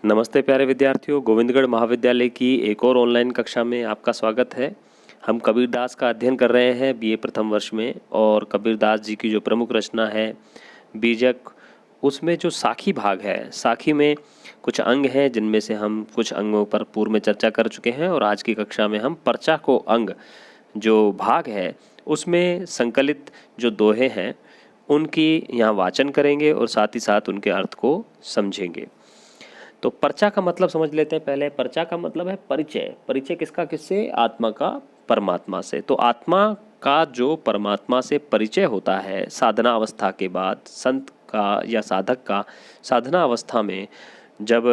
नमस्ते प्यारे विद्यार्थियों, गोविंदगढ़ महाविद्यालय की एक और ऑनलाइन कक्षा में आपका स्वागत है। हम कबीरदास का अध्ययन कर रहे हैं बीए प्रथम वर्ष में, और कबीरदास जी की जो प्रमुख रचना है बीजक, उसमें जो साखी भाग है, साखी में कुछ अंग हैं जिनमें से हम कुछ अंगों पर पूर्व में चर्चा कर चुके हैं, और आज की कक्षा में हम पर्चा को अंग जो भाग है उसमें संकलित जो दोहे हैं उनकी यहाँ वाचन करेंगे और साथ ही साथ उनके अर्थ को समझेंगे। तो पर्चा का मतलब समझ लेते हैं पहले। पर्चा का मतलब है परिचय। परिचय किसका? किससे? आत्मा का परमात्मा से। तो आत्मा का जो परमात्मा से परिचय होता है साधना अवस्था के बाद, संत का या साधक का साधना अवस्था में जब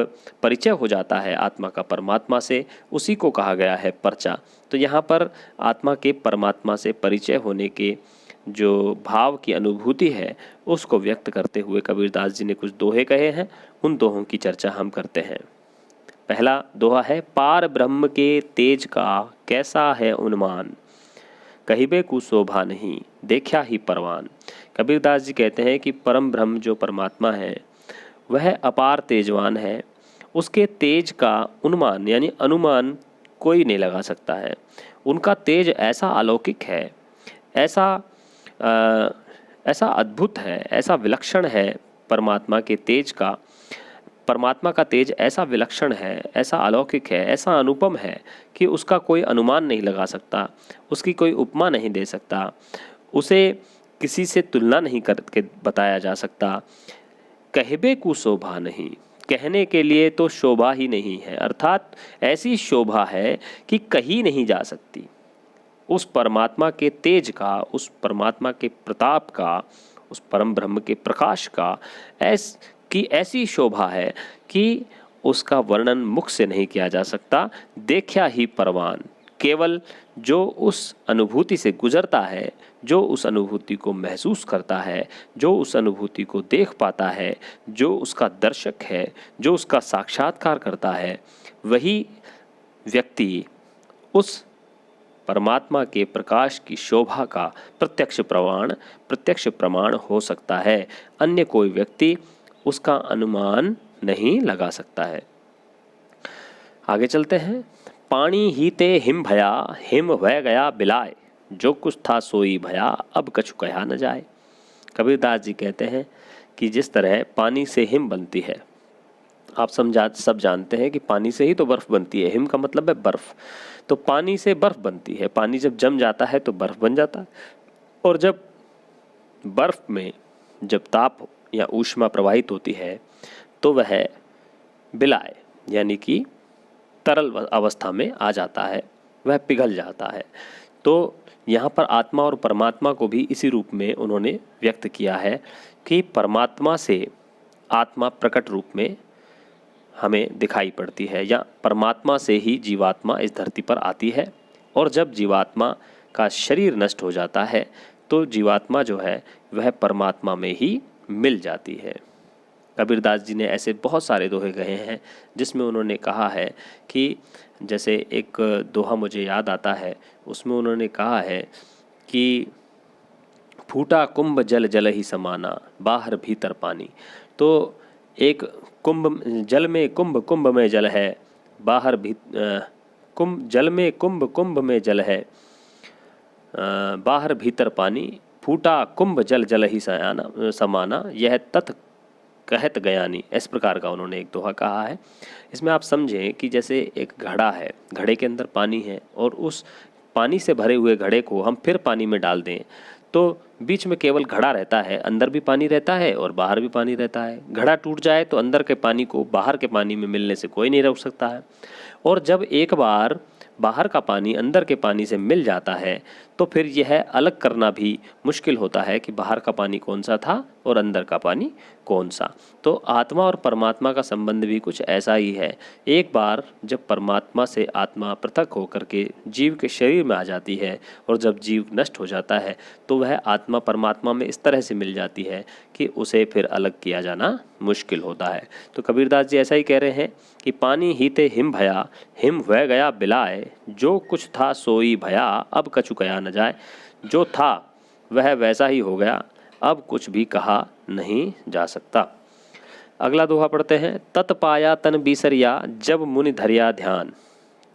परिचय हो जाता है आत्मा का परमात्मा से, उसी को कहा गया है पर्चा। तो यहाँ पर आत्मा के परमात्मा से परिचय होने के जो भाव की अनुभूति है उसको व्यक्त करते हुए कबीरदास जी ने कुछ दोहे कहे हैं। उन दोहों की चर्चा हम करते हैं। पहला दोहा है, पार ब्रह्म के तेज का कैसा है उन्मान, कहिबे को शोभा नहीं देखा ही परवान। कबीरदास जी कहते हैं कि परम ब्रह्म जो परमात्मा है वह अपार तेजवान है, उसके तेज का उन्मान यानी अनुमान कोई नहीं लगा सकता है। उनका तेज ऐसा अलौकिक है, ऐसा अद्भुत है, ऐसा विलक्षण है। परमात्मा के तेज का, परमात्मा का तेज ऐसा विलक्षण है, ऐसा अलौकिक है, ऐसा अनुपम है कि उसका कोई अनुमान नहीं लगा सकता, उसकी कोई उपमा नहीं दे सकता, उसे किसी से तुलना नहीं करके बताया जा सकता। कहबे को शोभा नहीं, कहने के लिए तो शोभा ही नहीं है, अर्थात ऐसी शोभा है कि कही नहीं जा सकती। उस परमात्मा के तेज का, उस परमात्मा के प्रताप का, उस परम ब्रह्म के प्रकाश का ऐसी शोभा है कि उसका वर्णन मुख से नहीं किया जा सकता। देखा ही परवान, केवल जो उस अनुभूति से गुजरता है, जो उस अनुभूति को महसूस करता है, जो उस अनुभूति को देख पाता है, जो उसका दर्शक है, जो उसका साक्षात्कार करता है, वही व्यक्ति उस परमात्मा के प्रकाश की शोभा का प्रत्यक्ष प्रमाण हो सकता है। अन्य कोई व्यक्ति उसका अनुमान नहीं लगा सकता है। आगे चलते हैं। पानी ही ते हिम भया, हिम वह गया बिलाए, जो कुछ था सोई भया, अब कछु कहा न जाए। कबीरदास जी कहते हैं कि जिस तरह पानी से हिम बनती है, आप सब जानते हैं कि पानी से ही तो बर्फ़ बनती है। हिम का मतलब है बर्फ़। तो पानी से बर्फ़ बनती है। पानी जब जम जाता है तो बर्फ़ बन जाता है, और जब बर्फ़ में जब ताप या ऊष्मा प्रवाहित होती है तो वह बिलाए यानी कि तरल अवस्था में आ जाता है, वह पिघल जाता है। तो यहाँ पर आत्मा और परमात्मा को भी इसी रूप में उन्होंने व्यक्त किया है कि परमात्मा से आत्मा प्रकट रूप में हमें दिखाई पड़ती है, या परमात्मा से ही जीवात्मा इस धरती पर आती है। और जब जीवात्मा का शरीर नष्ट हो जाता है तो जीवात्मा जो है वह परमात्मा में ही मिल जाती है। कबीरदास जी ने ऐसे बहुत सारे दोहे कहे हैं जिसमें उन्होंने कहा है कि, जैसे एक दोहा मुझे याद आता है, उसमें उन्होंने कहा है कि फूटा कुंभ जल जल ही समाना, बाहर भीतर पानी। तो एक कुंभ जल में कुंभ, कुंभ में जल है, बाहर भी कुंभ जल में कुंभ, कुंभ में जल है, बाहर भीतर पानी। फूटा कुंभ जल जल ही समाना, यह तत् कहत गयानी। इस प्रकार का उन्होंने एक दोहा कहा है। इसमें आप समझें कि जैसे एक घड़ा है, घड़े के अंदर पानी है, और उस पानी से भरे हुए घड़े को हम फिर पानी में डाल दें तो बीच में केवल घड़ा रहता है, अंदर भी पानी रहता है और बाहर भी पानी रहता है। घड़ा टूट जाए तो अंदर के पानी को बाहर के पानी में मिलने से कोई नहीं रोक सकता है, और जब एक बार बाहर का पानी अंदर के पानी से मिल जाता है तो फिर यह अलग करना भी मुश्किल होता है कि बाहर का पानी कौन सा था और अंदर का पानी कौन सा। तो आत्मा और परमात्मा का संबंध भी कुछ ऐसा ही है। एक बार जब परमात्मा से आत्मा पृथक होकर के जीव के शरीर में आ जाती है, और जब जीव नष्ट हो जाता है तो वह आत्मा परमात्मा में इस तरह से मिल जाती है कि उसे फिर अलग किया जाना मुश्किल होता है। तो कबीरदास जी ऐसा ही कह रहे हैं कि पानी ही ते हिम भया, हिम वह गया बिलाए, जो कुछ था सोई भया, अब कछु कहा न जाए। जो था वह वैसा ही हो गया, अब कुछ भी कहा नहीं जा सकता। अगला दोहा पढ़ते हैं। तत् पाया तन बीसरिया जब मुनि धरिया ध्यान।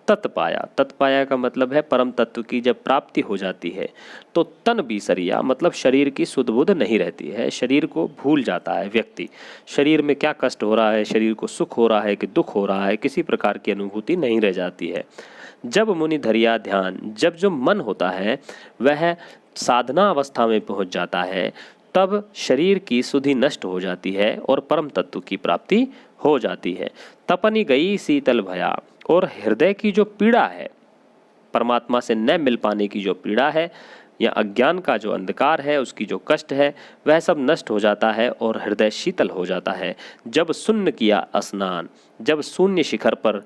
तत् पाया, तत् पाया का मतलब है परम तत्व की जब प्राप्ति हो जाती है तो तन बीसरिया मतलब शरीर की सुध बुध नहीं रहती है, शरीर को भूल जाता है व्यक्ति। शरीर में क्या कष्ट हो रहा है, शरीर को सुख हो रहा है कि दुख हो रहा है, किसी प्रकार की अनुभूति नहीं रह जाती है। जब मुनि धरिया ध्यान, जब जो मन होता है वह साधना अवस्था में पहुंच जाता है तब शरीर की सुधि नष्ट हो जाती है और परम तत्व की प्राप्ति हो जाती है। तपनी गई शीतल भया, और हृदय की जो पीड़ा है, परमात्मा से न मिल पाने की जो पीड़ा है या अज्ञान का जो अंधकार है, उसकी जो कष्ट है, वह सब नष्ट हो जाता है और हृदय शीतल हो जाता है। जब शून्य किया स्नान, जब शून्य शिखर पर,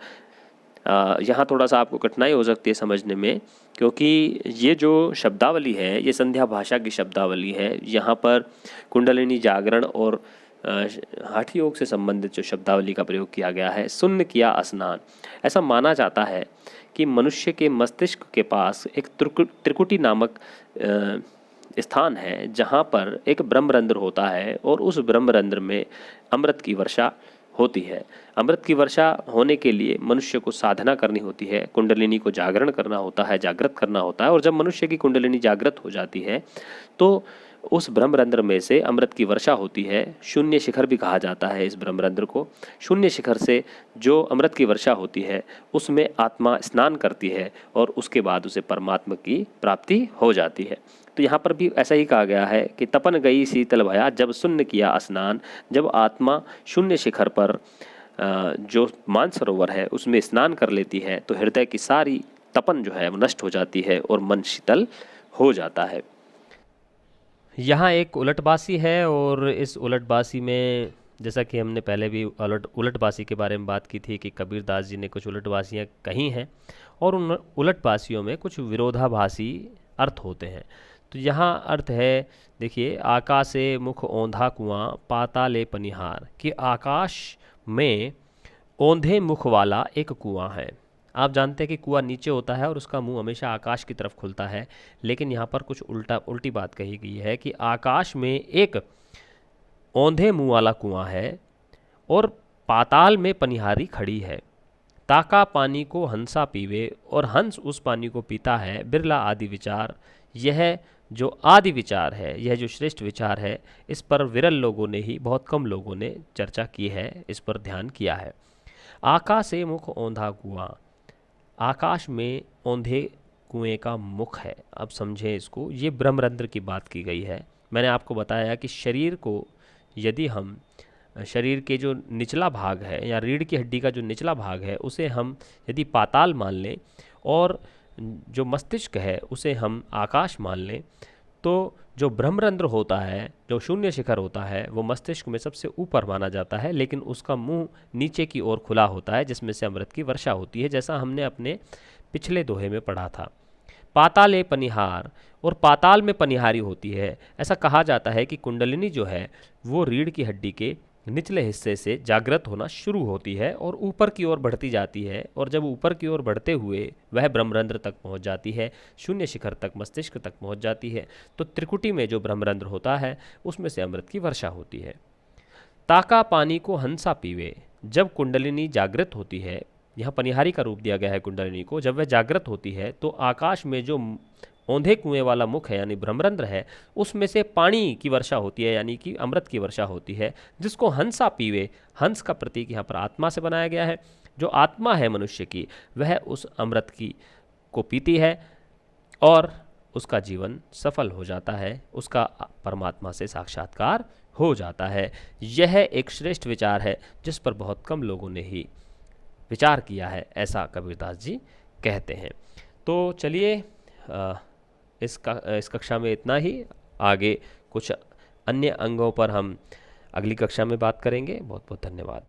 यहाँ थोड़ा सा आपको कठिनाई हो सकती है समझने में, क्योंकि ये जो शब्दावली है ये संध्या भाषा की शब्दावली है। यहाँ पर कुंडलिनी जागरण और हाठ योग से संबंधित जो शब्दावली का प्रयोग किया गया है। शून्य किया स्नान, ऐसा माना जाता है कि मनुष्य के मस्तिष्क के पास एक त्रिकुटी नामक स्थान है जहाँ पर एक ब्रह्मरंध्र होता है और उस ब्रह्मरंध्र में अमृत की वर्षा होती है। अमृत की वर्षा होने के लिए मनुष्य को साधना करनी होती है, कुंडलिनी को जागरण करना होता है, जागृत करना होता है। और जब मनुष्य की कुंडलिनी जागृत हो जाती है तो उस ब्रह्मरंध्र में से अमृत की वर्षा होती है। शून्य शिखर भी कहा जाता है इस ब्रह्मरंध्र को। शून्य शिखर से जो अमृत की वर्षा होती है उसमें आत्मा स्नान करती है और उसके बाद उसे परमात्मा की प्राप्ति हो जाती है। तो यहाँ पर भी ऐसा ही कहा गया है कि तपन गई शीतल भया जब शून्य किया स्नान, जब आत्मा शून्य शिखर पर जो मानसरोवर है उसमें स्नान कर लेती है तो हृदय की सारी तपन जो है वो नष्ट हो जाती है और मन शीतल हो जाता है। यहाँ एक उलटबासी है और इस उलटबासी में जैसा कि हमने पहले भी उलटबासी के बारे में बात की थी कि कबीरदास जी ने कुछ उलटबासियाँ कही हैं और उन उलटबासियों में कुछ विरोधाभासी अर्थ होते हैं। तो यहाँ अर्थ है, देखिए, आकाशे मुख औंधा कुआं पाताले पनिहार, कि आकाश में औंधे मुख वाला एक कुआं है। आप जानते हैं कि कुआं नीचे होता है और उसका मुंह हमेशा आकाश की तरफ खुलता है, लेकिन यहाँ पर कुछ उल्टी बात कही गई है कि आकाश में एक औंधे मुंह वाला कुआं है और पाताल में पनिहारी खड़ी है। ताका पानी को हंसा पीवे, और हंस उस पानी को पीता है। बिरला आदि विचार, यह जो आदि विचार है, यह जो श्रेष्ठ विचार है, इस पर विरल लोगों ने ही, बहुत कम लोगों ने चर्चा की है, इस पर ध्यान किया है। आकाशे मुख औंधा कुआं, आकाश में औंधे कुएं का मुख है। अब समझें इसको, ये ब्रह्मरंध्र की बात की गई है। मैंने आपको बताया कि शरीर को, यदि हम शरीर के जो निचला भाग है या रीढ़ की हड्डी का जो निचला भाग है उसे हम यदि पाताल मान लें और जो मस्तिष्क है उसे हम आकाश मान लें, तो जो ब्रह्मरंध्र होता है, जो शून्य शिखर होता है, वो मस्तिष्क में सबसे ऊपर माना जाता है, लेकिन उसका मुंह नीचे की ओर खुला होता है जिसमें से अमृत की वर्षा होती है, जैसा हमने अपने पिछले दोहे में पढ़ा था। पाताले पनिहार, और पाताल में पनिहारी होती है। ऐसा कहा जाता है कि कुंडलिनी जो है वो रीढ़ की हड्डी के निचले हिस्से से जागृत होना शुरू होती है और ऊपर की ओर बढ़ती जाती है, और जब ऊपर की ओर बढ़ते हुए वह ब्रह्मरंध्र तक पहुंच जाती है, शून्य शिखर तक, मस्तिष्क तक पहुंच जाती है, तो त्रिकुटी में जो ब्रह्मरंध्र होता है उसमें से अमृत की वर्षा होती है। ताका पानी को हंसा पीवे, जब कुंडलिनी जागृत होती है, यहाँ पनिहारी का रूप दिया गया है कुंडलिनी को, जब वह जागृत होती है तो आकाश में जो औंधे कुएं वाला मुख है यानी ब्रह्मरंध्र है, उसमें से पानी की वर्षा होती है यानी कि अमृत की वर्षा होती है, जिसको हंसा पीवे। हंस का प्रतीक यहाँ पर आत्मा से बनाया गया है। जो आत्मा है मनुष्य की, वह उस अमृत की को पीती है और उसका जीवन सफल हो जाता है, उसका परमात्मा से साक्षात्कार हो जाता है। यह एक श्रेष्ठ विचार है जिस पर बहुत कम लोगों ने ही विचार किया है, ऐसा कबीरदास जी कहते हैं। तो चलिए, इस कक्षा में इतना ही। आगे कुछ अन्य अंगों पर हम अगली कक्षा में बात करेंगे। बहुत बहुत धन्यवाद।